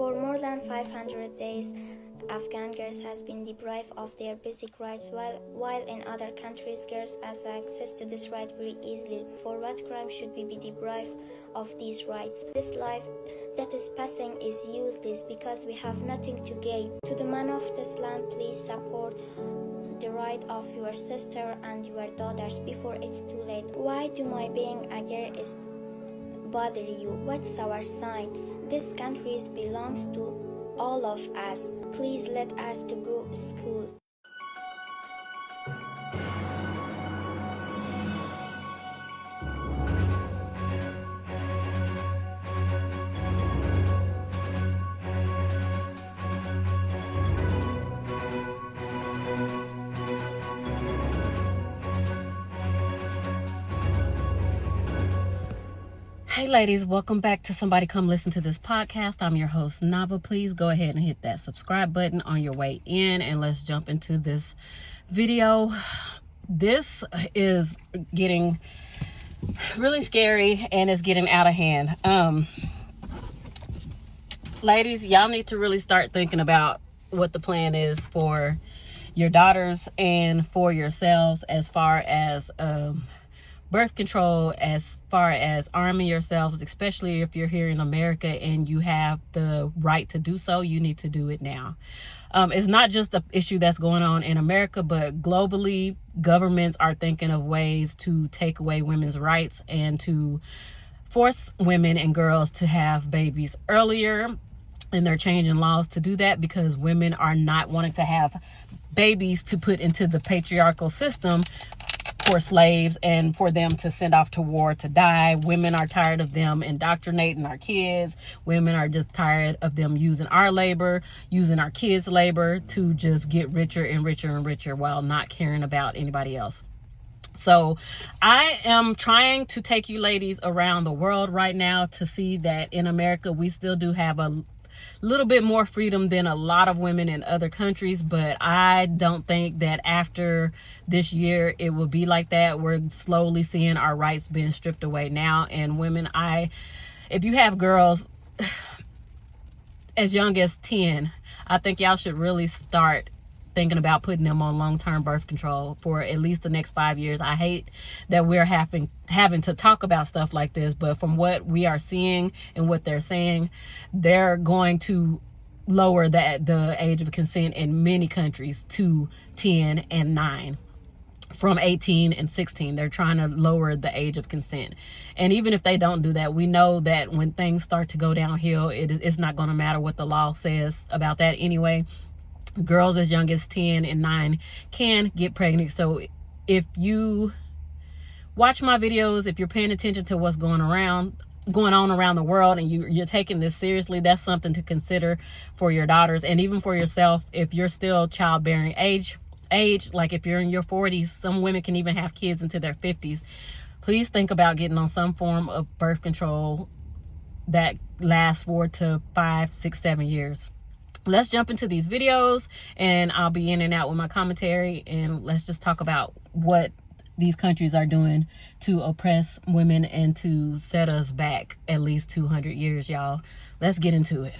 For more than 500 days, Afghan girls has been deprived of their basic rights, while in other countries girls has access to this right very easily. For what crime should we be deprived of these rights? This life that is passing is useless because we have nothing to gain. To the man of this land, please support the right of your sister and your daughters before it's too late. Why do my being a girl is bother you? What's our sign? This country belongs to all of us. Please let us to go to school. Hey ladies, welcome back to Somebody Come Listen to This podcast. I'm your host, Nava. Please go ahead and hit that subscribe button on your way in and let's jump into this video. This is getting really scary and it's getting out of hand. Ladies, y'all need to really start thinking about what the plan is for your daughters and for yourselves as far as birth control, as far as arming yourselves, especially if you're here in America and you have the right to do so. You need to do it now. It's not just the issue that's going on in America, but globally, governments are thinking of ways to take away women's rights and to force women and girls to have babies earlier. And they're changing laws to do that because women are not wanting to have babies to put into the patriarchal system for slaves and for them to send off to war to die. Women are tired of them indoctrinating our kids. Women are just tired of them using our labor, using our kids' labor to just get richer and richer and richer while not caring about anybody else. So I am trying to take you ladies around the world right now to see that in America, we still do have a little bit more freedom than a lot of women in other countries, but I don't think that after this year it will be like that. We're slowly seeing our rights being stripped away now. And women, if you have girls as young as 10, I think y'all should really start thinking about putting them on long-term birth control for at least the next 5 years. I hate that we're having to talk about stuff like this, but from what we are seeing and what they're saying, they're going to lower the age of consent in many countries to 10 and 9. From 18 and 16, they're trying to lower the age of consent. And even if they don't do that, we know that when things start to go downhill, it's not going to matter what the law says about that anyway. Girls as young as 10 and 9 can get pregnant. So if you watch my videos, if you're paying attention to what's going on around the world and you're taking this seriously, that's something to consider for your daughters and even for yourself. If you're still childbearing age, like if you're in your 40s, some women can even have kids into their 50s. Please think about getting on some form of birth control that lasts 4 to 5, 6, 7 years. Let's jump into these videos and I'll be in and out with my commentary, and let's just talk about what these countries are doing to oppress women and to set us back at least 200 years, y'all. Let's get into it.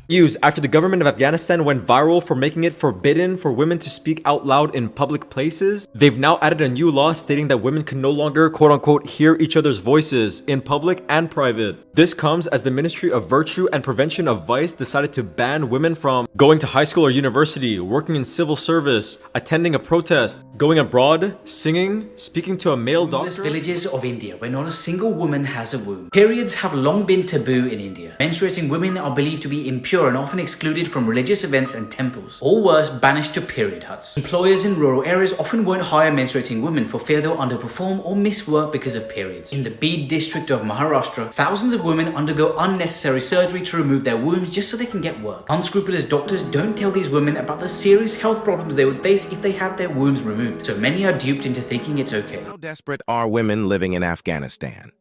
News after the government of Afghanistan went viral for making it forbidden for women to speak out loud in public places. They've now added a new law stating that women can no longer quote-unquote hear each other's voices in public and private. This comes as the Ministry of Virtue and Prevention of Vice decided to ban women from going to high school or university, working in civil service, attending a protest, going abroad, singing, speaking to a male doctor. Villages of India where not a single woman has a womb. Periods have long been taboo in India. Menstruating women are believed to be impure and often excluded from religious events and temples, or worse, banished to period huts. Employers in rural areas often won't hire menstruating women for fear they'll underperform or miss work because of periods. In the Bid district of Maharashtra, thousands of women undergo unnecessary surgery to remove their wombs just so they can get work. Unscrupulous doctors don't tell these women about the serious health problems they would face if they had their wombs removed, so many are duped into thinking it's okay. How desperate are women living in Afghanistan?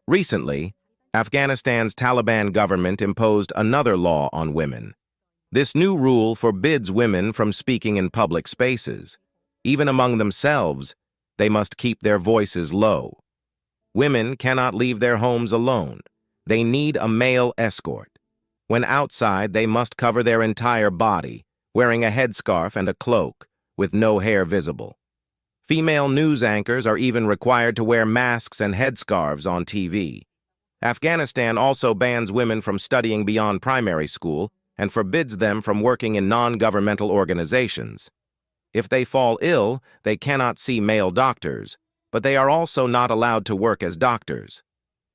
Recently, Afghanistan's Taliban government imposed another law on women. This new rule forbids women from speaking in public spaces. Even among themselves, they must keep their voices low. Women cannot leave their homes alone. They need a male escort. When outside, they must cover their entire body, wearing a headscarf and a cloak, with no hair visible. Female news anchors are even required to wear masks and headscarves on TV. Afghanistan also bans women from studying beyond primary school and forbids them from working in non-governmental organizations. If they fall ill, they cannot see male doctors, but they are also not allowed to work as doctors.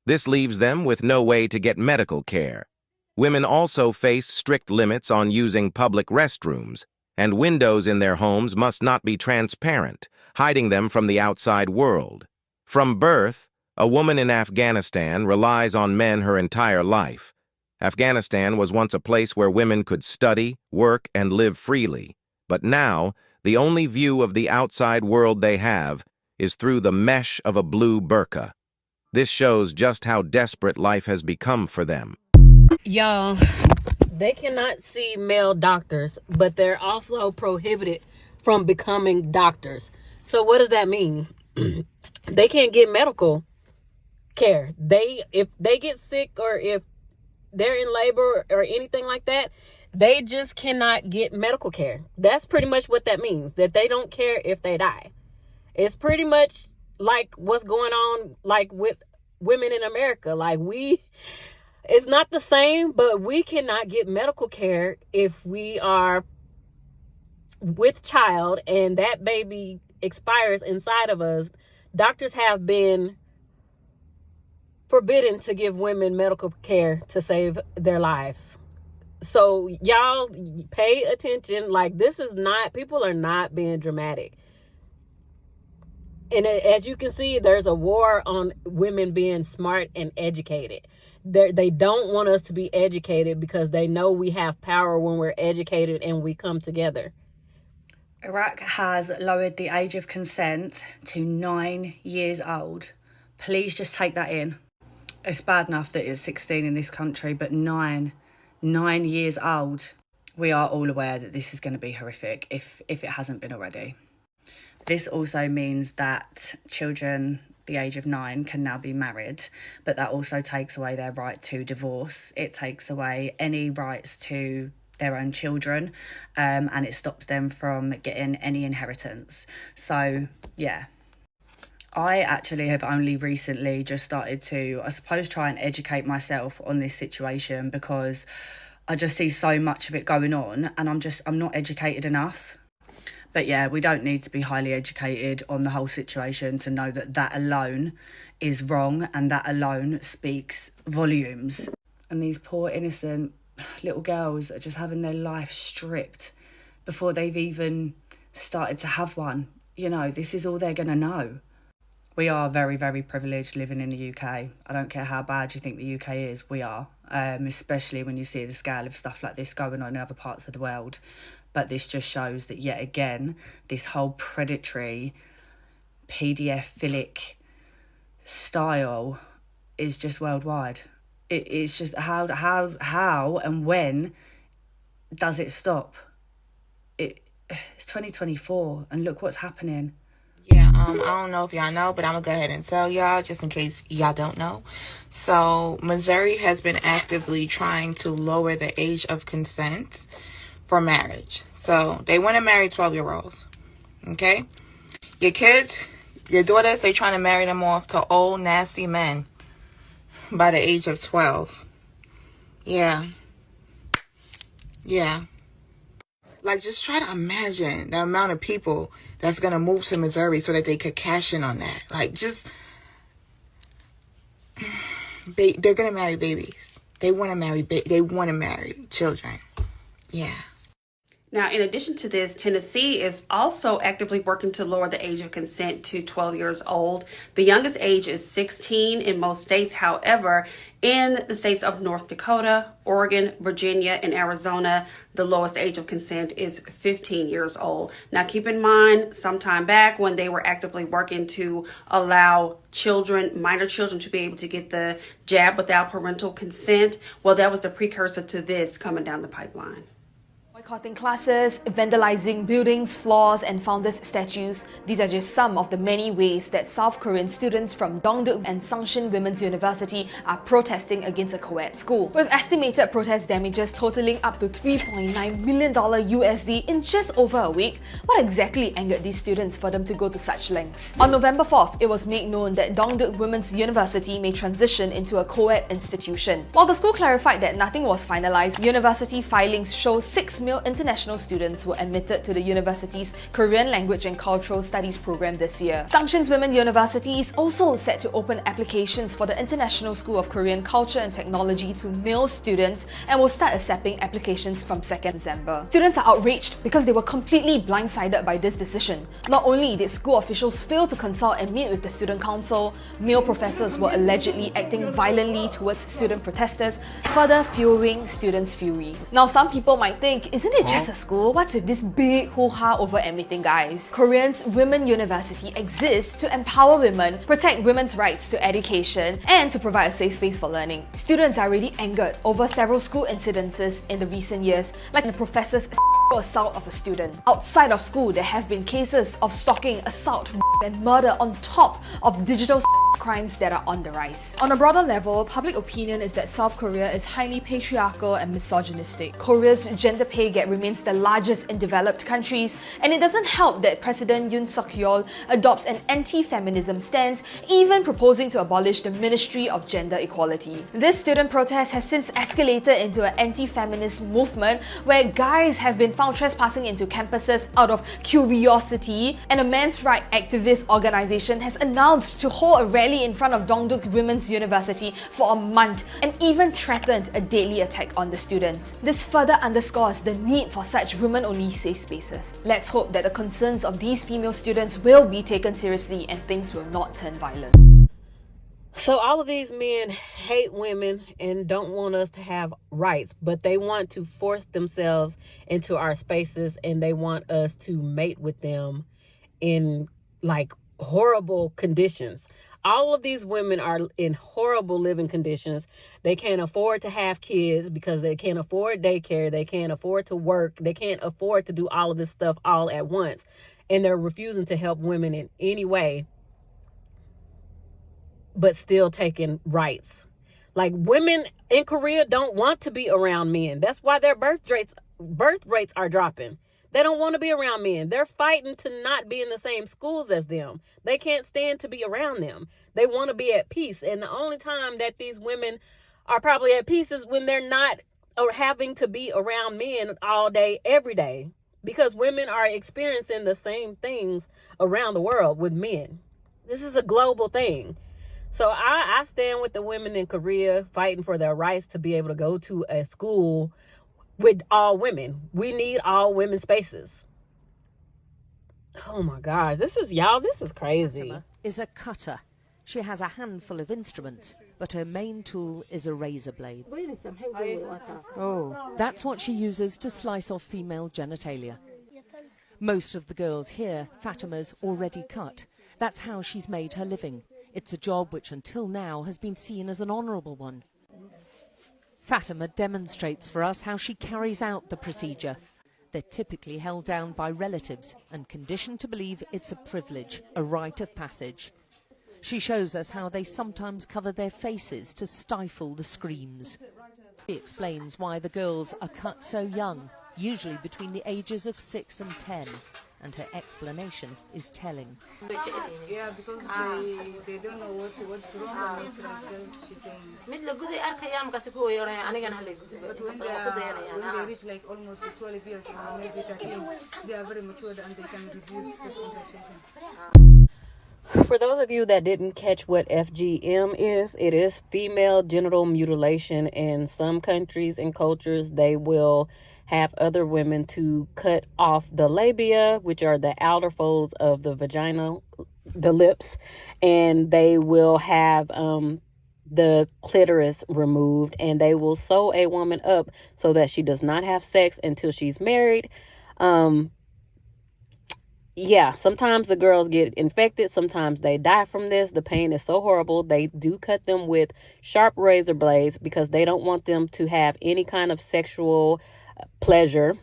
This leaves them with no way to get medical care. Women also face strict limits on using public restrooms, and windows in their homes must not be transparent, hiding them from the outside world. From birth, a woman in Afghanistan relies on men her entire life. Afghanistan was once a place where women could study, work, and live freely, but now, the only view of the outside world they have is through the mesh of a blue burqa. This shows just how desperate life has become for them. Y'all, they cannot see male doctors, but they're also prohibited from becoming doctors. So what does that mean? They can't get medical care. If they get sick or if they're in labor or anything like that, they just cannot get medical care. That's pretty much what that means, that they don't care if they die. It's pretty much like what's going on like with women in America. It's not the same, but we cannot get medical care if we are with child and that baby expires inside of us. Doctors have been forbidden to give women medical care to save their lives. So y'all pay attention. This is not, people are not being dramatic. And as you can see, there's a war on women being smart and educated. They don't want us to be educated because they know we have power when we're educated and we come together. Iraq has lowered the age of consent to 9 years old. Please just take that in. It's bad enough that it's 16 in this country, but 9 years old. We are all aware that this is going to be horrific if it hasn't been already. This also means that children the age of 9 can now be married, but that also takes away their right to divorce. It takes away any rights to their own children, and it stops them from getting any inheritance. So, yeah. I actually have only recently just started to, I suppose, try and educate myself on this situation because I just see so much of it going on and I'm not educated enough. But yeah, we don't need to be highly educated on the whole situation to know that that alone is wrong and that alone speaks volumes. And these poor innocent little girls are just having their life stripped before they've even started to have one. You know, this is all they're going to know. We are very, very privileged living in the UK. I don't care how bad you think the UK is, we are. Especially when you see the scale of stuff like this going on in other parts of the world. But this just shows that, yet again, this whole predatory, PDF-philic style is just worldwide. It's just how and when does it stop? It's 2024, and look what's happening. Yeah, I don't know if y'all know, but I'm going to go ahead and tell y'all just in case y'all don't know. So, Missouri has been actively trying to lower the age of consent for marriage. So, they want to marry 12-year-olds, okay? Your kids, your daughters, they trying to marry them off to old, nasty men by the age of 12. Yeah. Just try to imagine the amount of people that's going to move to Missouri so that they could cash in on that. They're going to marry babies. They want to marry children. Yeah. Now, in addition to this, Tennessee is also actively working to lower the age of consent to 12 years old. The youngest age is 16 in most states. However, in the states of North Dakota, Oregon, Virginia, and Arizona, the lowest age of consent is 15 years old. Now, keep in mind, sometime back when they were actively working to allow children, minor children, to be able to get the jab without parental consent, well, that was the precursor to this coming down the pipeline. boycotting classes, vandalizing buildings, floors, and founders' statues. These are just some of the many ways that South Korean students from Dongduk and Sangshin Women's University are protesting against a co-ed school, with estimated protest damages totaling up to $3.9 million USD in just over a week. What exactly angered these students for them to go to such lengths? On November 4th, it was made known that Dongduk Women's University may transition into a co-ed institution. While the school clarified that nothing was finalized, university filings show 6 male international students were admitted to the university's Korean Language and Cultural Studies program this year. Sangshin's Women's University is also set to open applications for the International School of Korean Culture and Technology to male students and will start accepting applications from 2nd December. Students are outraged because they were completely blindsided by this decision. Not only did school officials fail to consult and meet with the student council, male professors were allegedly acting violently towards student protesters, further fueling students' fury. Now, some people might think, isn't it just a school? What's with this big hoo-ha over everything, guys? Korea's Women's University exists to empower women, protect women's rights to education, and to provide a safe space for learning. Students are already angered over several school incidences in the recent years, like the professor's assault of a student. Outside of school, there have been cases of stalking, assault, rape, and murder on top of digital crimes that are on the rise. On a broader level, public opinion is that South Korea is highly patriarchal and misogynistic. Korea's gender pay gap remains the largest in developed countries, and it doesn't help that President Yoon Suk-yeol adopts an anti-feminism stance, even proposing to abolish the Ministry of Gender Equality. This student protest has since escalated into an anti-feminist movement where guys have been found trespassing into campuses out of curiosity, and a men's rights activist organization has announced to hold a rally in front of Dongduk Women's University for a month and even threatened a deadly attack on the students. This further underscores the need for such women-only safe spaces. Let's hope that the concerns of these female students will be taken seriously and things will not turn violent. So all of these men hate women and don't want us to have rights, but they want to force themselves into our spaces and they want us to mate with them in like horrible conditions. All of these women are in horrible living conditions. They can't afford to have kids because they can't afford daycare. They can't afford to work. They can't afford to do all of this stuff all at once. And they're refusing to help women in any way, but still taking rights. Like, women in Korea don't want to be around men. That's why their birth rates are dropping. They don't want to be around men. They're fighting to not be in the same schools as them. They can't stand to be around them. They want to be at peace. And the only time that these women are probably at peace is when they're not having to be around men all day, every day. Because women are experiencing the same things around the world with men. This is a global thing. So I stand with the women in Korea fighting for their rights to be able to go to a school with all women. We need all women spaces. Oh my God, this is crazy. Fatima is a cutter. She has a handful of instruments, but her main tool is a razor blade. Oh, that's what she uses to slice off female genitalia. Most of the girls here, Fatima's already cut. That's how she's made her living. It's a job which until now has been seen as an honourable one. Fatima demonstrates for us how she carries out the procedure. They're typically held down by relatives and conditioned to believe it's a privilege, a rite of passage. She shows us how they sometimes cover their faces to stifle the screams. She explains why the girls are cut so young, usually between the ages of 6 and 10. And her explanation is telling. Yeah, because they don't know what's wrong with it. But when they reach like almost 12 years or maybe 13, they are very mature and they can reduce this contraception. For those of you that didn't catch what FGM is, it is female genital mutilation. In some countries and cultures, they will have other women to cut off the labia, which are the outer folds of the vagina, the lips, and they will have the clitoris removed, and they will sew a woman up so that she does not have sex until she's married. Yeah, sometimes the girls get infected. Sometimes they die from this. The pain is so horrible. They do cut them with sharp razor blades because they don't want them to have any kind of sexual pleasure.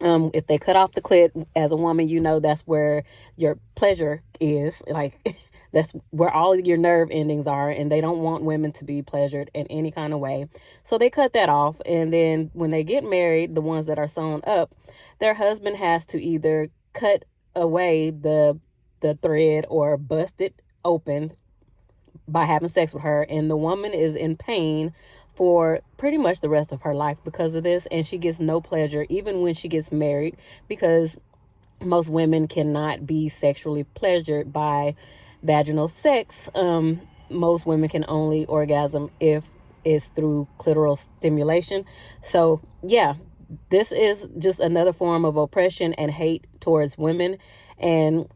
If they cut off the clit, as a woman, you know that's where your pleasure is. Like, that's where all your nerve endings are, and they don't want women to be pleasured in any kind of way. So they cut that off, and then when they get married, the ones that are sewn up, their husband has to either cut away the thread or bust it open by having sex with her, and the woman is in pain for pretty much the rest of her life because of this, and she gets no pleasure even when she gets married, because most women cannot be sexually pleasured by vaginal sex. Most women can only orgasm if it's through clitoral stimulation. So yeah, this is just another form of oppression and hate towards women, and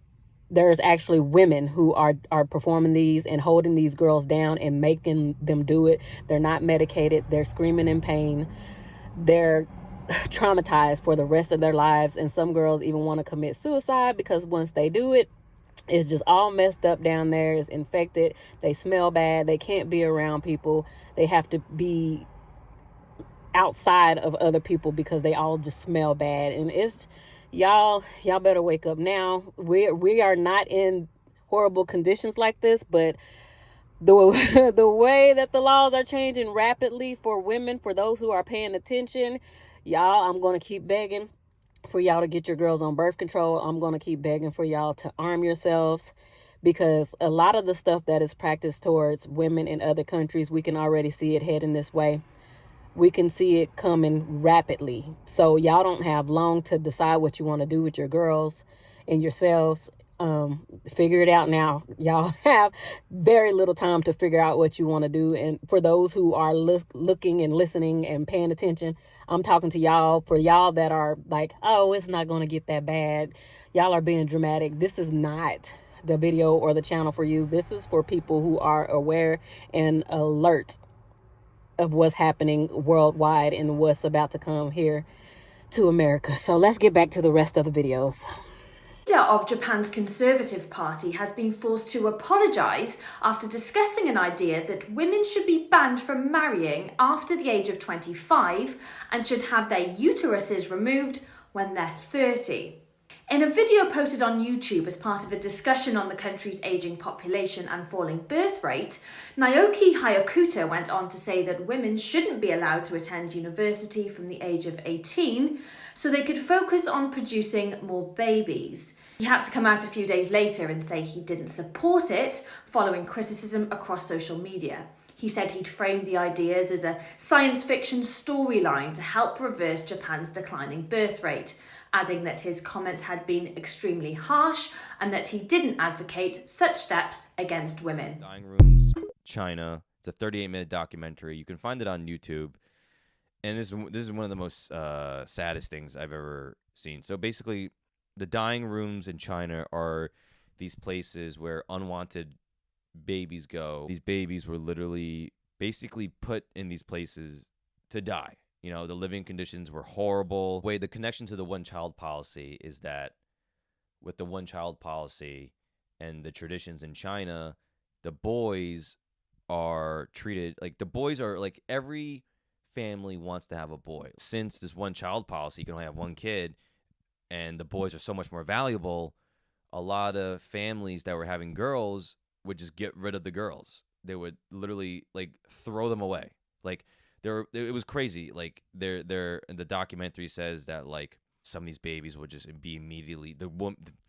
there's actually women who are performing these and holding these girls down and making them do it. They're not medicated. They're screaming in pain. They're traumatized for the rest of their lives. And some girls even want to commit suicide because once they do it, it's just all messed up down there. It's infected. They smell bad. They can't be around people. They have to be outside of other people because they all just smell bad. And it's y'all better wake up now. We are not in horrible conditions like this, but the way that the laws are changing rapidly for women, for those who are paying attention, y'all, I'm going to keep begging for y'all to get your girls on birth control. I'm going to keep begging for y'all to arm yourselves, because a lot of the stuff that is practiced towards women in other countries, we can already see it heading this way. We can see it coming rapidly. So y'all don't have long to decide what you want to do with your girls and yourselves. Figure it out now. Y'all have very little time to figure out what you want to do. And for those who are looking and listening and paying attention, I'm talking to y'all. For y'all that are like, oh, it's not going to get that bad, y'all are being dramatic. This is not the video or the channel for you. This is for people who are aware and alert of what's happening worldwide and what's about to come here to America. So let's get back to the rest of the videos. The leader of Japan's Conservative Party has been forced to apologise after discussing an idea that women should be banned from marrying after the age of 25 and should have their uteruses removed when they're 30. In a video posted on YouTube as part of a discussion on the country's ageing population and falling birth rate, Naoki Hayakuta went on to say that women shouldn't be allowed to attend university from the age of 18 so they could focus on producing more babies. He had to come out a few days later and say he didn't support it, following criticism across social media. He said he'd framed the ideas as a science fiction storyline to help reverse Japan's declining birth rate, adding that his comments had been extremely harsh and that he didn't advocate such steps against women. Dying Rooms, China. It's a 38-minute documentary. You can find it on YouTube. And this is one of the most saddest things I've ever seen. So basically, the dying rooms in China are these places where unwanted babies go. These babies were literally basically put in these places to die. You know, the living conditions were horrible. The connection to the one-child policy is that with the one-child policy and the traditions in China, the boys are treated like every family wants to have a boy. Since this one-child policy, you can only have one kid, and the boys are so much more valuable, a lot of families that were having girls would just get rid of the girls. They would literally throw them away. It was crazy. The documentary says that some of these babies would just be immediately, the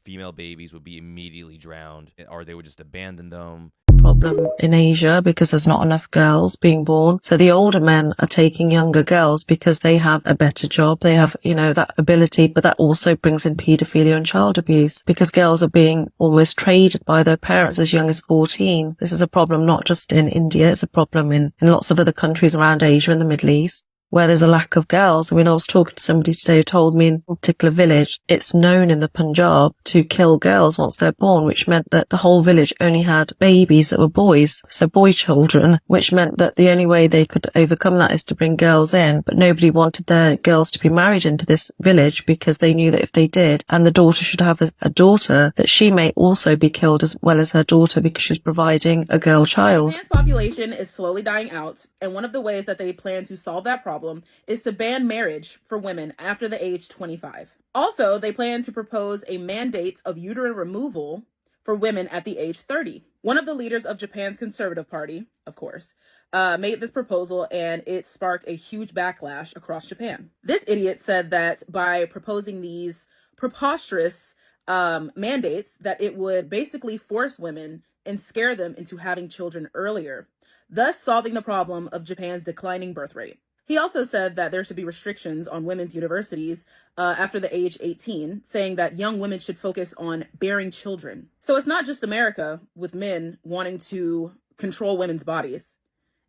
female babies would be immediately drowned, or they would just abandon them. Problem in Asia because there's not enough girls being born. So the older men are taking younger girls because they have a better job. They have, that ability, but that also brings in paedophilia and child abuse because girls are being almost traded by their parents as young as 14. This is a problem not just in India. It's a problem in lots of other countries around Asia and the Middle East, where there's a lack of girls. I mean, I was talking to somebody today who told me in a particular village, it's known in the Punjab to kill girls once they're born, which meant that the whole village only had babies that were boys, so boy children, which meant that the only way they could overcome that is to bring girls in. But nobody wanted their girls to be married into this village because they knew that if they did, and the daughter should have a daughter, that she may also be killed as well as her daughter because she's providing a girl child. Trans population is slowly dying out, and one of the ways that they plan to solve that problem problem is to ban marriage for women after the age 25. Also, they plan to propose a mandate of uterine removal for women at the age 30. One of the leaders of Japan's Conservative Party, of course, made this proposal, and it sparked a huge backlash across Japan. This idiot said that by proposing these preposterous mandates, that it would basically force women and scare them into having children earlier, thus solving the problem of Japan's declining birth rate. He also said that there should be restrictions on women's universities after the age 18, saying that young women should focus on bearing children. So it's not just America with men wanting to control women's bodies.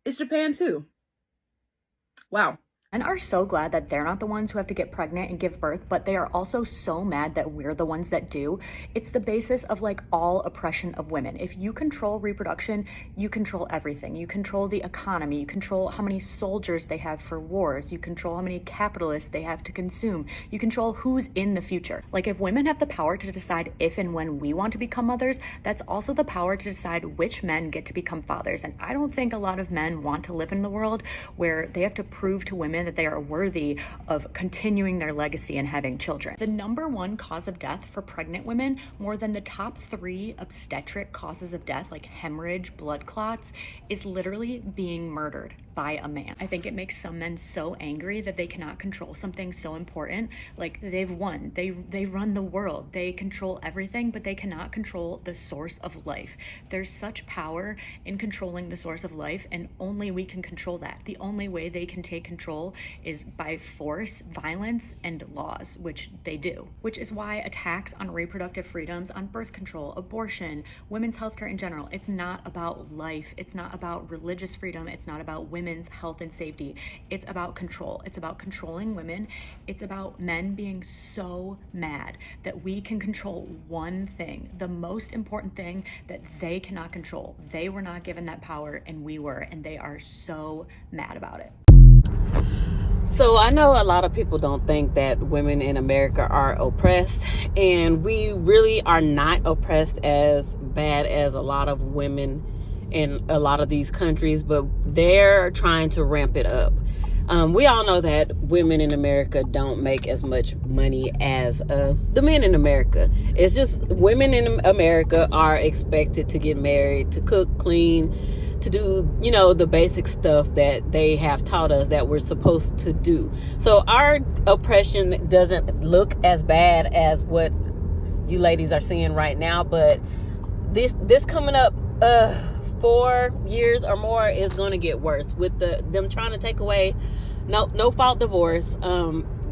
It's Japan too. Wow. And are so glad that they're not the ones who have to get pregnant and give birth, but they are also so mad that we're the ones that do. It's the basis of like all oppression of women. If you control reproduction, you control everything. You control the economy, you control how many soldiers they have for wars, you control how many capitalists they have to consume, you control who's in the future. Like if women have the power to decide if and when we want to become mothers, that's also the power to decide which men get to become fathers. And I don't think a lot of men want to live in the world where they have to prove to women that they are worthy of continuing their legacy and having children. The number one cause of death for pregnant women, more than the top 3 obstetric causes of death, like hemorrhage, blood clots, is literally being murdered by a man. I think it makes some men so angry that they cannot control something so important. Like they've won, they run the world, they control everything, but they cannot control the source of life. There's such power in controlling the source of life, and only we can control that. The only way they can take control is by force, violence, and laws, which they do. Which is why attacks on reproductive freedoms, on birth control, abortion, women's healthcare in general, it's not about life, it's not about religious freedom, it's not about women's health and safety. It's about control. It's about controlling women. It's about men being so mad that we can control one thing, the most important thing that they cannot control. They were not given that power, and we were, and they are so mad about it. So I know a lot of people don't think that women in America are oppressed, and we really are not oppressed as bad as a lot of women in a lot of these countries, but they're trying to ramp it up. We all know that women in America don't make as much money as the men in America. It's just women in America are expected to get married, to cook, clean, to do, you know, the basic stuff that they have taught us that we're supposed to do. So our oppression doesn't look as bad as what you ladies are seeing right now, but this coming up 4 years or more is going to get worse with them trying to take away no fault divorce.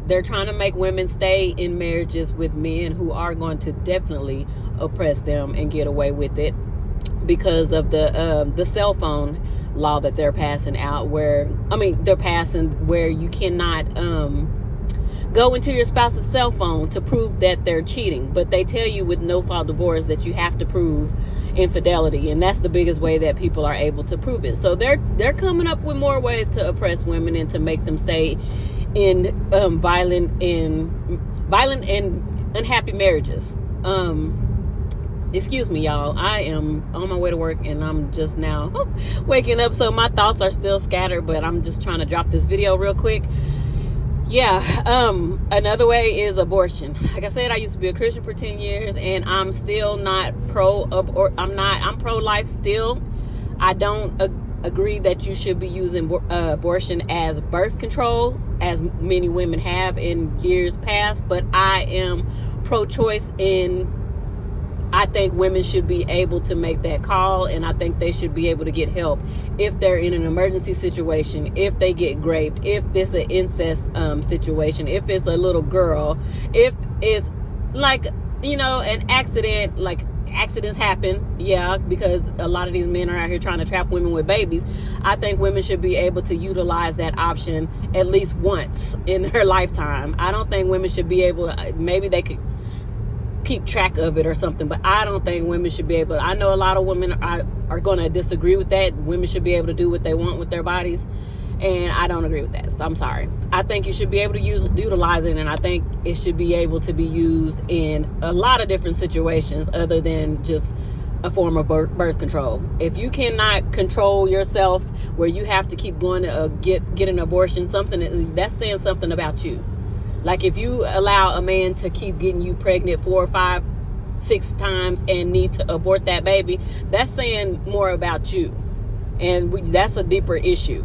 They're trying to make women stay in marriages with men who are going to definitely oppress them and get away with it, because of the cell phone law that they're passing out, where you cannot go into your spouse's cell phone to prove that they're cheating, but they tell you with no fault divorce that you have to prove infidelity, and that's the biggest way that people are able to prove it. So they're coming up with more ways to oppress women and to make them stay in violent and unhappy marriages. Excuse me, y'all. I am on my way to work, and I'm just now waking up, so my thoughts are still scattered, but I'm just trying to drop this video real quick. Yeah, another way is abortion. Like I said, I used to be a Christian for 10 years, and I'm still not I'm pro-life still. I don't agree that you should be using abortion as birth control, as many women have in years past, but I am pro-choice I think women should be able to make that call, and I think they should be able to get help if they're in an emergency situation, if they get raped, if it's an incest situation, if it's a little girl, if it's like, you know, an accident. Like, accidents happen, yeah, because a lot of these men are out here trying to trap women with babies. I think women should be able to utilize that option at least once in their lifetime. I don't think women should be able, maybe they could keep track of it or something, but I don't think women should be able. I know a lot of women are going to disagree with that. Women should be able to do what they want with their bodies, and I don't agree with that, so I'm sorry. I think you should be able to utilize it, and I think it should be able to be used in a lot of different situations other than just a form of birth control. If you cannot control yourself where you have to keep going to get an abortion, that's saying something about you. Like if you allow a man to keep getting you pregnant 4, 5, 6 times and need to abort that baby, that's saying more about you. And that's a deeper issue.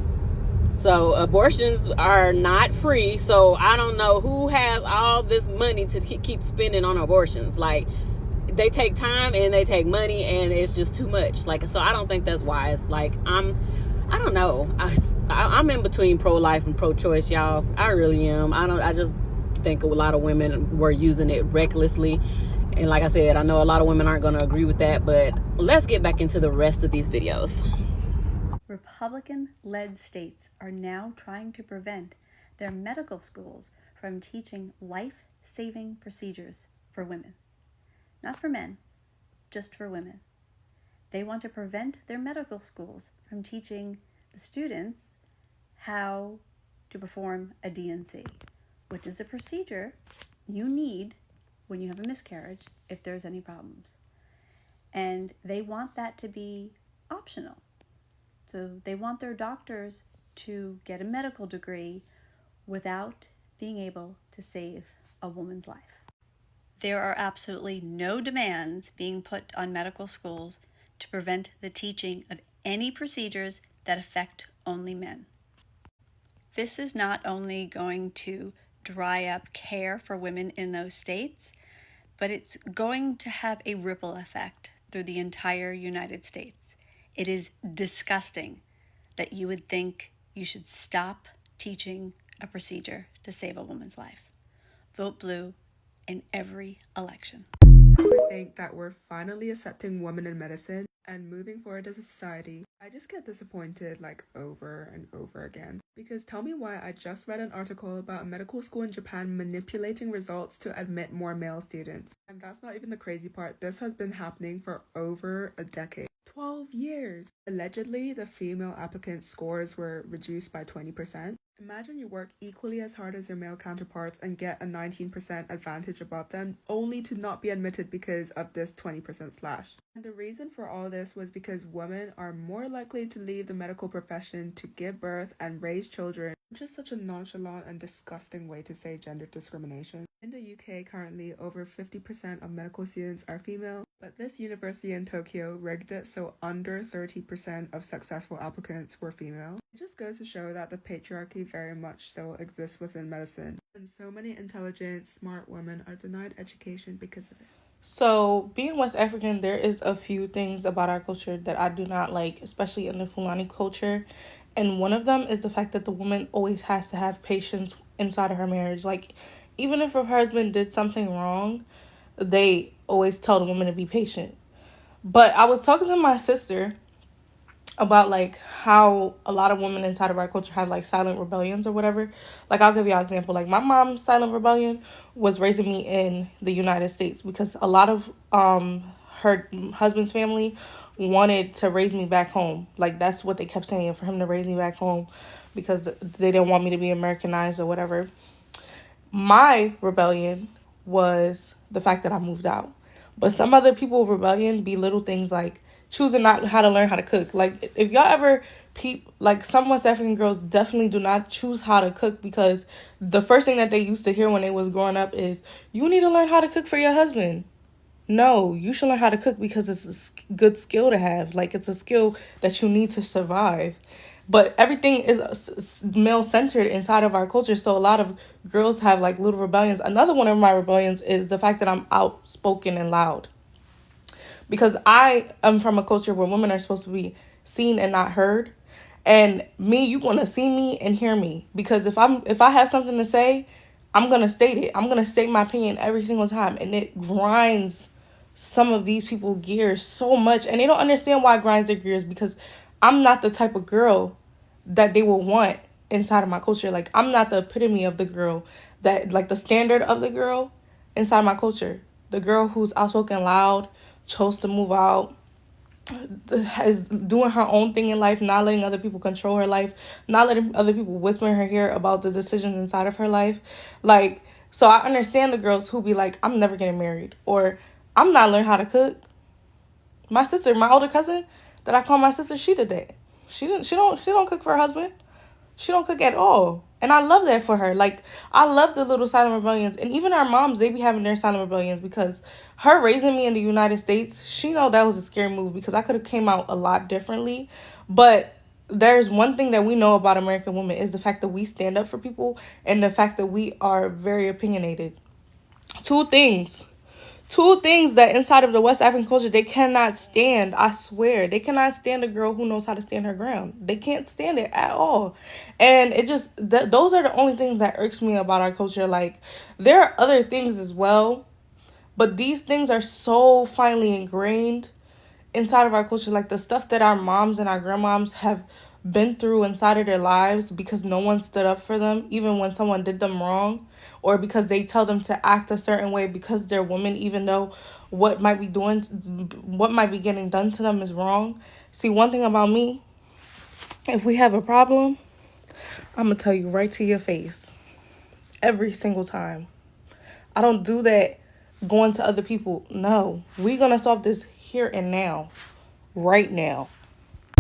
So abortions are not free. So I don't know who has all this money to keep spending on abortions. Like, they take time and they take money, and it's just too much. Like, so I don't think that's wise. Like, I don't know. I'm in between pro-life and pro-choice, y'all. I really am. I just think a lot of women were using it recklessly. And like I said, I know a lot of women aren't going to agree with that, but let's get back into the rest of these videos. Republican-led states are now trying to prevent their medical schools from teaching life-saving procedures for women. Not for men, just for women. They want to prevent their medical schools from teaching the students how to perform a D&C, which is a procedure you need when you have a miscarriage if there's any problems. And they want that to be optional. So they want their doctors to get a medical degree without being able to save a woman's life. There are absolutely no demands being put on medical schools to prevent the teaching of any procedures that affect only men. This is not only going to dry up care for women in those states, but it's going to have a ripple effect through the entire United States. It is disgusting that you would think you should stop teaching a procedure to save a woman's life. Vote blue in every election. I think that we're finally accepting women in medicine and moving forward as a society, I just get disappointed like over and over again. Because tell me why I just read an article about a medical school in Japan manipulating results to admit more male students. And that's not even the crazy part. This has been happening for over a decade. 12 years. Allegedly, the female applicant scores were reduced by 20%. Imagine you work equally as hard as your male counterparts and get a 19% advantage above them, only to not be admitted because of this 20% slash. And the reason for all this was because women are more likely to leave the medical profession to give birth and raise children. Just such a nonchalant and disgusting way to say gender discrimination. In the UK currently, over 50% of medical students are female, but this university in Tokyo rigged it so under 30% of successful applicants were female. It just goes to show that the patriarchy very much still exists within medicine, and so many intelligent, smart women are denied education because of it. So, being West African, there is a few things about our culture that I do not like, especially in the Fulani culture. And one of them is the fact that the woman always has to have patience inside of her marriage. Like, even if her husband did something wrong, they always tell the woman to be patient. But I was talking to my sister about, like, how a lot of women inside of our culture have, like, silent rebellions or whatever. Like, I'll give you an example. Like, my mom's silent rebellion was raising me in the United States because a lot of her husband's family wanted to raise me back home. Like, that's what they kept saying, for him to raise me back home because they didn't want me to be Americanized or whatever. My rebellion was the fact that I moved out. But some other people's rebellion be little things like choosing not how to learn how to cook. Like, if y'all ever like, some West African girls definitely do not choose how to cook because the first thing that they used to hear when they was growing up is, you need to learn how to cook for your husband. No, you should learn how to cook because it's a good skill to have. Like, it's a skill that you need to survive. But everything is male-centered inside of our culture, so a lot of girls have, like, little rebellions. Another one of my rebellions is the fact that I'm outspoken and loud. Because I am from a culture where women are supposed to be seen and not heard. And me, you want to see me and hear me. Because if I have something to say, I'm going to state it. I'm going to state my opinion every single time. And it grinds some of these people gears so much. And they don't understand why it grinds their gears, because I'm not the type of girl that they will want inside of my culture. Like, I'm not the epitome of the girl that, like, the standard of the girl inside my culture. The girl who's outspoken, loud, chose to move out, is doing her own thing in life, not letting other people control her life, not letting other people whisper in her ear about the decisions inside of her life. Like, so I understand the girls who be like, I'm never getting married, or I'm not learning how to cook. My sister, my older cousin that I call my sister, she did that. She don't cook for her husband. She don't cook at all. And I love that for her. Like, I love the little silent rebellions. And even our moms, they be having their silent rebellions, because her raising me in the United States, she know that was a scary move, because I could have came out a lot differently. But there's one thing that we know about American women is the fact that we stand up for people and the fact that we are very opinionated. Two things that inside of the West African culture they cannot stand. I swear, they cannot stand a girl who knows how to stand her ground. They can't stand it at all. And it just, those are the only things that irks me about our culture. Like, there are other things as well, but these things are so finely ingrained inside of our culture. Like, the stuff that our moms and our grandmoms have been through inside of their lives because no one stood up for them, even when someone did them wrong, or because they tell them to act a certain way because they're women, even though what might be getting done to them is wrong. See, one thing about me, if we have a problem, I'm gonna tell you right to your face every single time. I don't do that going to other people. No, we're gonna solve this here and now, right now.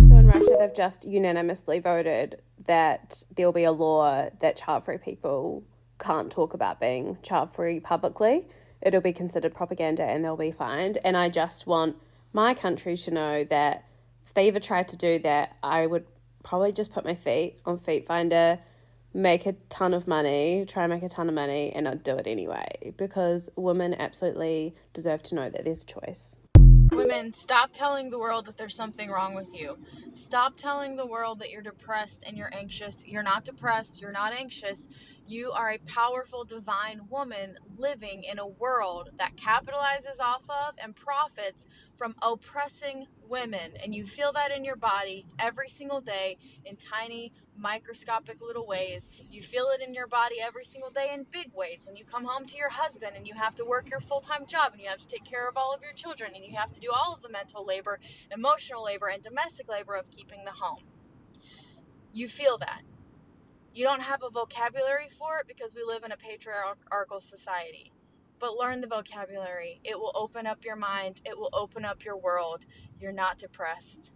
So in Russia, they've just unanimously voted that there'll be a law that child-free people can't talk about being child-free publicly. It'll be considered propaganda and they'll be fined. And I just want my country to know that if they ever tried to do that, I would probably just put my feet on Feet Finder, make a ton of money, try and make a ton of money, and I'd do it anyway, because women absolutely deserve to know that there's a choice. Women, stop telling the world that there's something wrong with you. Stop telling the world that you're depressed and you're anxious. You're not depressed. You're not anxious. You are a powerful, divine woman living in a world that capitalizes off of and profits from oppressing women. And you feel that in your body every single day in tiny, microscopic little ways. You feel it in your body every single day in big ways. When you come home to your husband and you have to work your full-time job and you have to take care of all of your children and you have to do all of the mental labor, emotional labor, and domestic labor of keeping the home. You feel that. You don't have a vocabulary for it because we live in a patriarchal society. But learn the vocabulary. It will open up your mind. It will open up your world. You're not depressed.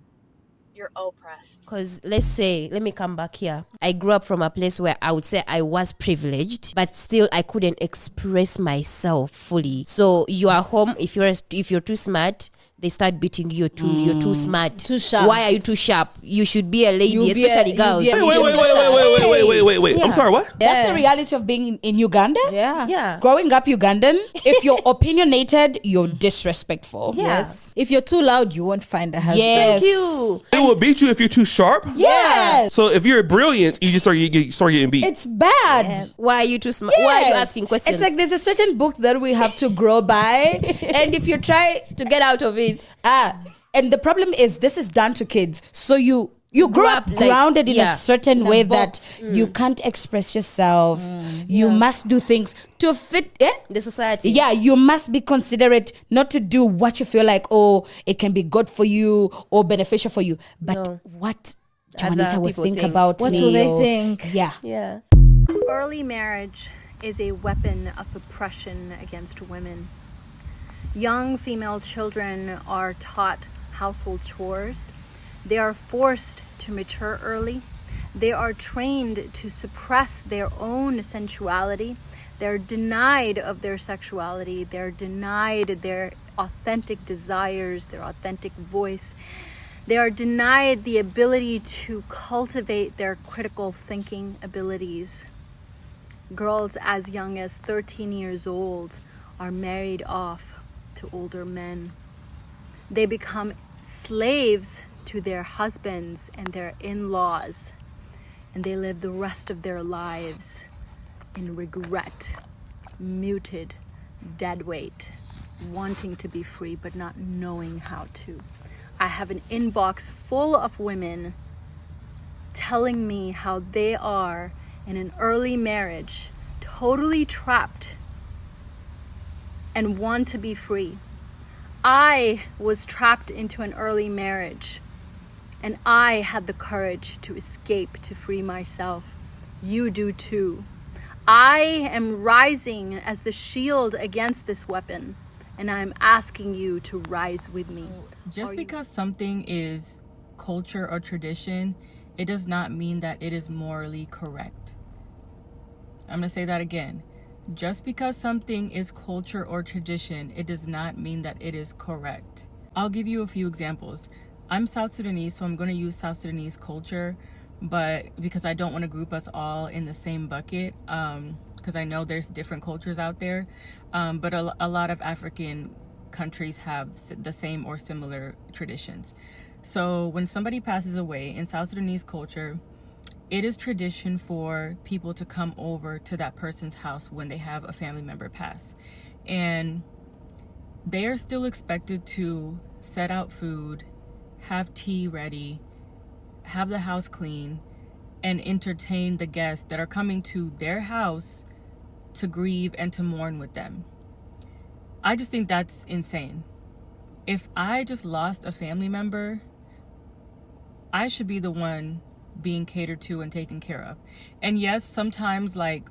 You're oppressed. Because let me come back here. I grew up from a place where I would say I was privileged, but still I couldn't express myself fully. So you are home, if you're too smart, they start beating you. You're too smart. Too sharp. Why are you too sharp? You should be a lady, especially girls. Wait. I'm sorry, what? That's the reality of being in Uganda. Yeah. Growing up Ugandan, if you're opinionated, you're disrespectful. Yes. If you're too loud, you won't find a husband. Yes. Thank you. They will beat you if you're too sharp? Yes. So if you're brilliant, you just start getting beat. It's bad. Yeah. Why are you too smart? Yes. Why are you asking questions? It's like there's a certain book that we have to grow by. And if you try to get out of it. And the problem is this is done to kids. So you grow up grounded in a certain way that you can't express yourself. You must do things to fit the society. Yeah, you must be considerate not to do what you feel like, it can be good for you or beneficial for you. But what Juanita will think about what me? What will they think? Yeah. Early marriage is a weapon of oppression against women. Young female children are taught household chores. They are forced to mature early. They are trained to suppress their own sensuality. They're denied of their sexuality. They're denied their authentic desires, their authentic voice. They are denied the ability to cultivate their critical thinking abilities. Girls as young as 13 years old are married off to older men. They become slaves to their husbands and their in-laws, and they live the rest of their lives in regret, muted, dead weight, wanting to be free but not knowing how to. I have an inbox full of women telling me how they are in an early marriage, totally trapped, and want to be free. I was trapped into an early marriage, and I had the courage to escape, to free myself. You do too. I am rising as the shield against this weapon. and I'm asking you to rise with me. Just because something is culture or tradition, it does not mean that it is morally correct. I'm going to say that again. Just because something is culture or tradition, it does not mean that it is correct. I'll give you a few examples. I'm South Sudanese, so I'm going to use South Sudanese culture, but because I don't want to group us all in the same bucket, because I know there's different cultures out there, but a lot of African countries have the same or similar traditions. So when somebody passes away in South Sudanese culture, it is tradition for people to come over to that person's house when they have a family member pass. And they are still expected to set out food, have tea ready, have the house clean, and entertain the guests that are coming to their house to grieve and to mourn with them. I just think that's insane. If I just lost a family member, I should be the one being catered to and taken care of. And yes, sometimes like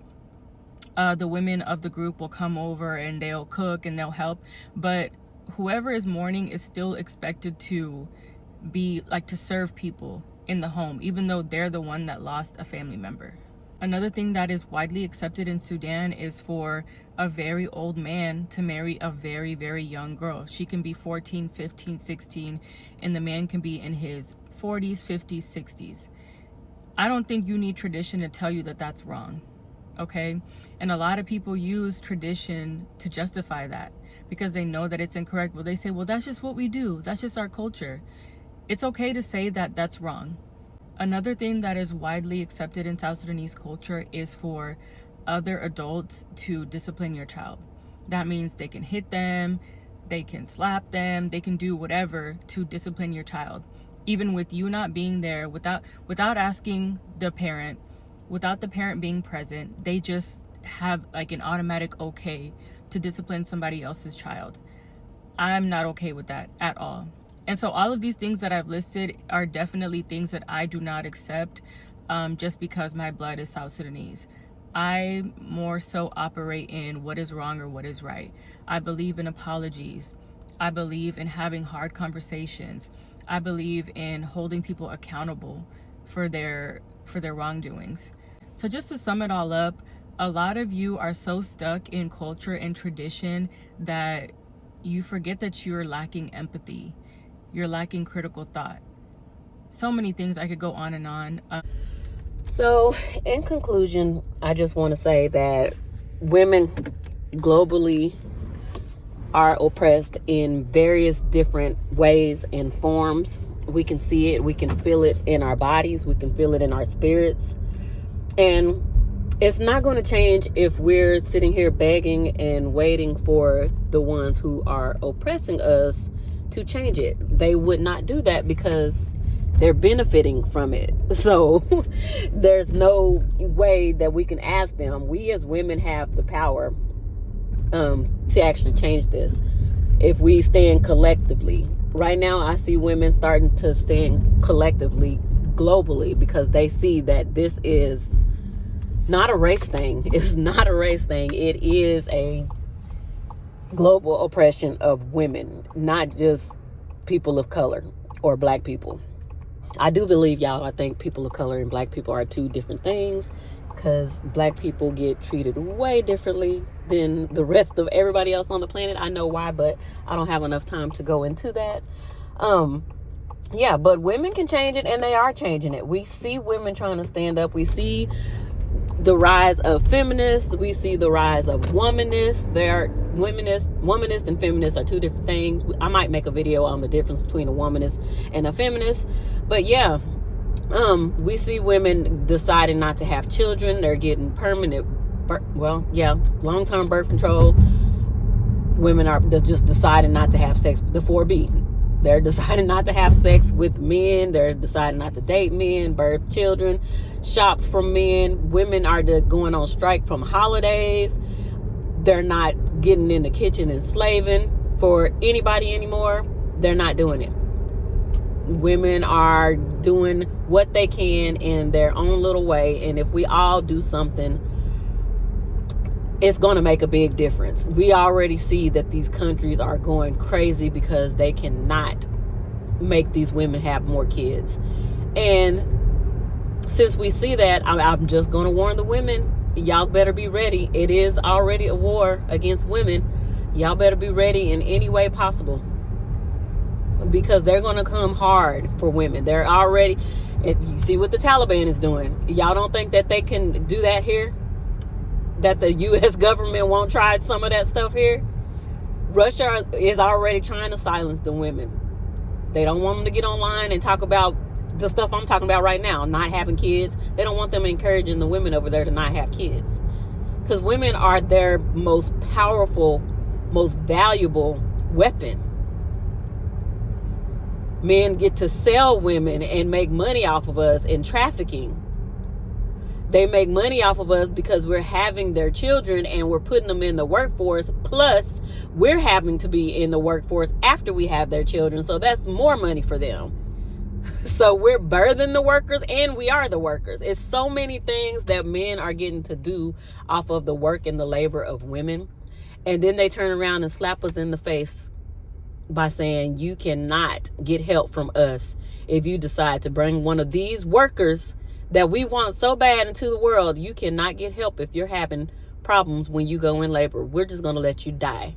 the women of the group will come over and they'll cook and they'll help, but whoever is mourning is still expected to be like to serve people in the home, even though they're the one that lost a family member. Another thing that is widely accepted in Sudan is for a very old man to marry a very, very young girl. She can be 14, 15, 16, and the man can be in his 40s, 50s, 60s. I don't think you need tradition to tell you that that's wrong, okay? And a lot of people use tradition to justify that because they know that it's incorrect. Well, they say, well, that's just what we do. That's just our culture. It's okay to say that that's wrong. Another thing that is widely accepted in South Sudanese culture is for other adults to discipline your child. That means they can hit them, they can slap them, they can do whatever to discipline your child. Even with you not being there, without asking the parent, without the parent being present, they just have like an automatic okay to discipline somebody else's child. I'm not okay with that at all. And so all of these things that I've listed are definitely things that I do not accept just because my blood is South Sudanese. I more so operate in what is wrong or what is right. I believe in apologies. I believe in having hard conversations. I believe in holding people accountable for their wrongdoings. So just to sum it all up, a lot of you are so stuck in culture and tradition that you forget that you're lacking empathy. You're lacking critical thought. So many things, I could go on and on. So in conclusion, I just want to say that women globally are oppressed in various different ways and forms. We can see it, we can feel it in our bodies, we can feel it in our spirits. And it's not going to change if we're sitting here begging and waiting for the ones who are oppressing us to change it. They would not do that because they're benefiting from it. So there's no way that we can ask them. We as women have the power to actually change this if we stand collectively. Right now, I see women starting to stand collectively globally because they see that this is not a race thing. It's not a race thing. It is a global oppression of women, not just people of color or black people. I do believe, y'all, I think people of color and black people are two different things because black people get treated way differently than the rest of everybody else on the planet. I know why, but I don't have enough time to go into that. Yeah, but women can change it, and they are changing it. We see women trying to stand up. We see the rise of feminists. We see the rise of womanists. Womanist and feminist are two different things. I might make a video on the difference between a womanist and a feminist. But yeah, we see women deciding not to have children. They're getting permanent, long-term birth control. Women are just deciding not to have sex. The 4B. They're deciding not to have sex with men. They're deciding not to date men, birth children, shop from men. Women are going on strike from holidays. They're not getting in the kitchen and slaving for anybody anymore. They're not doing it. Women are doing what they can in their own little way. And if we all do something, it's going to make a big difference. We already see that these countries are going crazy because they cannot make these women have more kids. And since we see that, I'm just going to warn the women, y'all better be ready. It is already a war against women. Y'all better be ready in any way possible, because they're going to come hard for women. They're already, you see what the Taliban is doing. Y'all don't think that they can do that here? That the U.S. government won't try some of that stuff here? Russia is already trying to silence the women. They don't want them to get online and talk about the stuff I'm talking about right now, not having kids. They don't want them encouraging the women over there to not have kids, because women are their most powerful, most valuable weapon. Men get to sell women and make money off of us in trafficking. They make money off of us because we're having their children and we're putting them in the workforce. Plus, we're having to be in the workforce after we have their children. So that's more money for them. So we're birthing the workers and we are the workers. It's so many things that men are getting to do off of the work and the labor of women. And then they turn around and slap us in the face by saying you cannot get help from us if you decide to bring one of these workers that we want so bad into the world. You cannot get help if you're having problems when you go in labor. We're just going to let you die,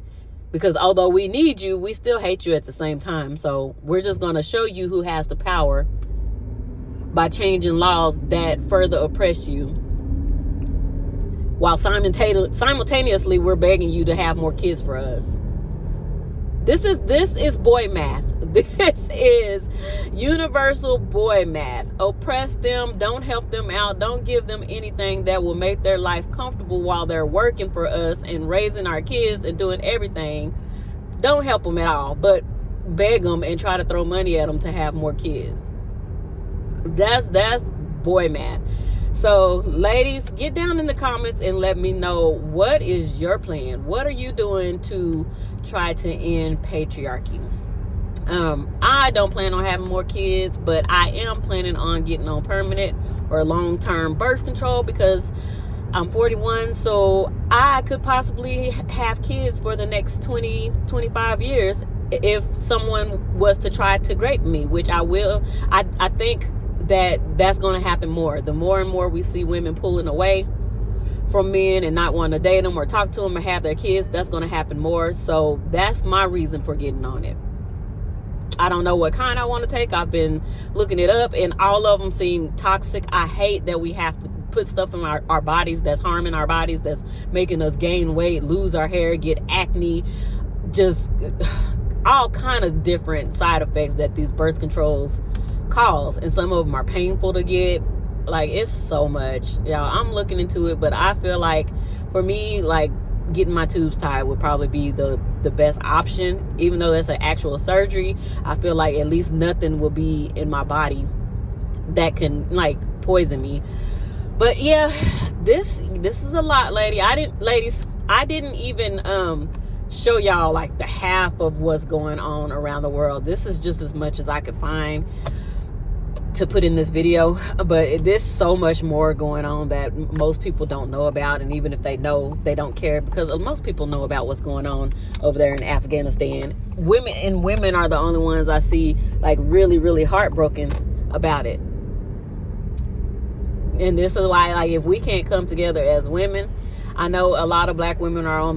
because although we need you, we still hate you at the same time. So we're just going to show you who has the power by changing laws that further oppress you, while simultaneously we're begging you to have more kids for us. This is boy math. This is universal boy math. Oppress them, don't help them out, don't give them anything that will make their life comfortable while they're working for us and raising our kids and doing everything. Don't help them at all, but beg them and try to throw money at them to have more kids. That's boy math. So ladies, get down in the comments and let me know, what is your plan? What are you doing to try to end patriarchy? I don't plan on having more kids, but I am planning on getting on permanent or long-term birth control, because I'm 41, so I could possibly have kids for the next 20-25 years if someone was to try to rape me, which I will. I think that's going to happen more. The more and more we see women pulling away from men and not wanting to date them or talk to them or have their kids, that's going to happen more. So that's my reason for getting on it. I don't know what kind I want to take. I've been looking it up and all of them seem toxic. I hate that we have to put stuff in our bodies that's harming our bodies, that's making us gain weight, lose our hair, get acne, just all kind of different side effects that these birth controls cause. And some of them are painful to get. Like, it's so much, y'all. I'm looking into it, but I feel like for me, like, getting my tubes tied would probably be the best option. Even though that's an actual surgery, I feel like at least nothing will be in my body that can like poison me. But yeah, this is a lot, ladies. I didn't even show y'all like the half of what's going on around the world. This is just as much as I could find to put in this video, but there's so much more going on that most people don't know about, and even if they know, they don't care, because most people know about what's going on over there in Afghanistan. Women are the only ones I see like really heartbroken about it. And this is why, like, if we can't come together as women, I know a lot of black women are on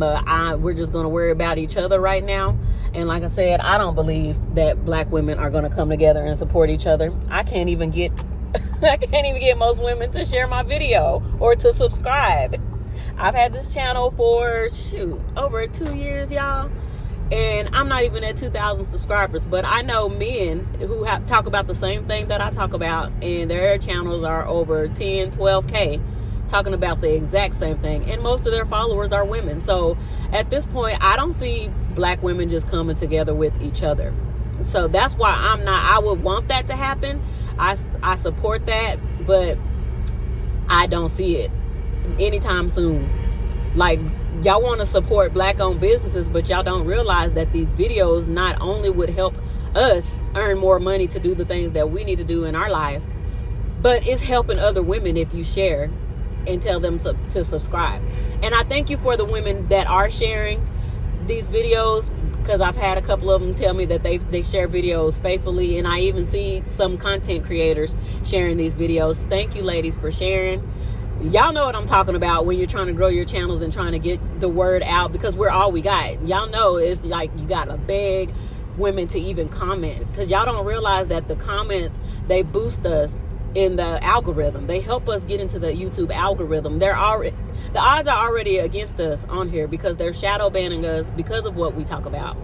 we're just going to worry about each other right now. And like I said, I don't believe that black women are going to come together and support each other. I can't even get most women to share my video or to subscribe. I've had this channel for over 2 years, y'all, and I'm not even at 2,000 subscribers. But I know men who talk about the same thing that I talk about, and their channels are over 10, 12K. Talking about the exact same thing, and most of their followers are women. So at this point, I don't see black women just coming together with each other. So that's why I would want that to happen. I support that, but I don't see it anytime soon. Like, y'all want to support black owned businesses, but y'all don't realize that these videos not only would help us earn more money to do the things that we need to do in our life, but it's helping other women if you share. and tell them to subscribe. And I thank you for the women that are sharing these videos, because I've had a couple of them tell me that they share videos faithfully, and I even see some content creators sharing these videos. Thank you, ladies, for sharing. Y'all know what I'm talking about when you're trying to grow your channels and trying to get the word out, because we're all we got. Y'all know it's like you gotta beg women to even comment, because y'all don't realize that the comments, they boost us in the algorithm. They help us get into the YouTube algorithm. The odds are already against us on here because they're shadow banning us because of what we talk about.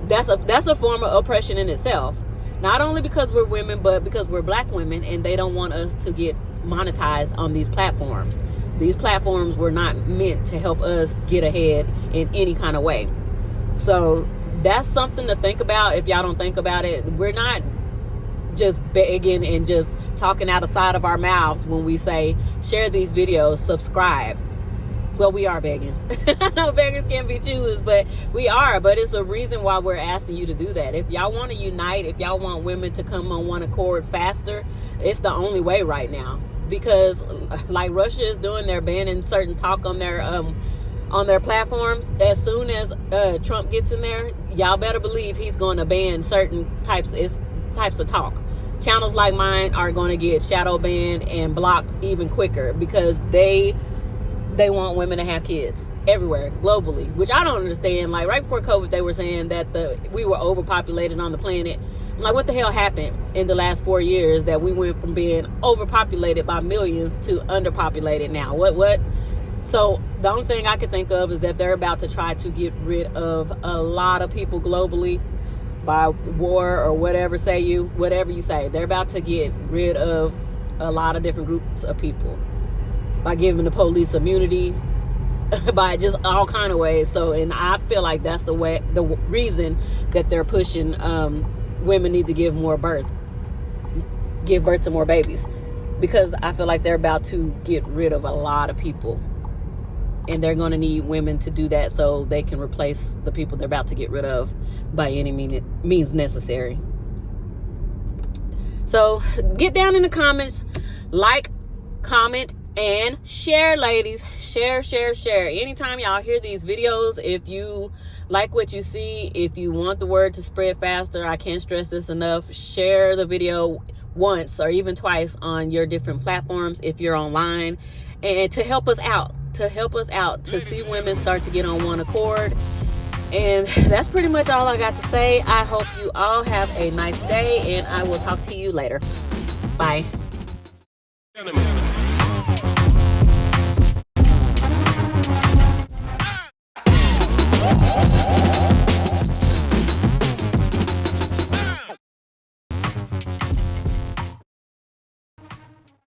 That's a form of oppression in itself. Not only because we're women, but because we're black women, and they don't want us to get monetized on these platforms. These platforms were not meant to help us get ahead in any kind of way. So that's something to think about. If y'all don't think about it, we're not just begging and just talking outside of our mouths when we say share these videos, subscribe. Well, we are begging. I know beggars can't be choosers, but we are. But it's a reason why we're asking you to do that. If y'all want to unite, if y'all want women to come on one accord faster, it's the only way right now. Because like Russia is doing, they're banning certain talk on their platforms. As soon as Trump gets in there, y'all better believe he's going to ban certain types of talk. Channels like mine are going to get shadow banned and blocked even quicker, because they want women to have kids everywhere globally, which I don't understand. Like right before COVID, they were saying that we were overpopulated on the planet. I'm like, what the hell happened in the last 4 years that we went from being overpopulated by millions to underpopulated now? What? So the only thing I can think of is that they're about to try to get rid of a lot of people globally by war or whatever you say. They're about to get rid of a lot of different groups of people by giving the police immunity, by just all kind of ways. So, and I feel like that's the reason that they're pushing women need to give birth to more babies, because I feel like they're about to get rid of a lot of people, and they're going to need women to do that so they can replace the people they're about to get rid of by any means necessary. So get down in the comments, like, comment, and share, ladies. Share. Anytime y'all hear these videos, if you like what you see, if you want the word to spread faster, I can't stress this enough, share the video once or even twice on your different platforms if you're online, and to help us out, to see women start to get on one accord. And that's pretty much all I got to say. I hope you all have a nice day, and I will talk to you later. Bye.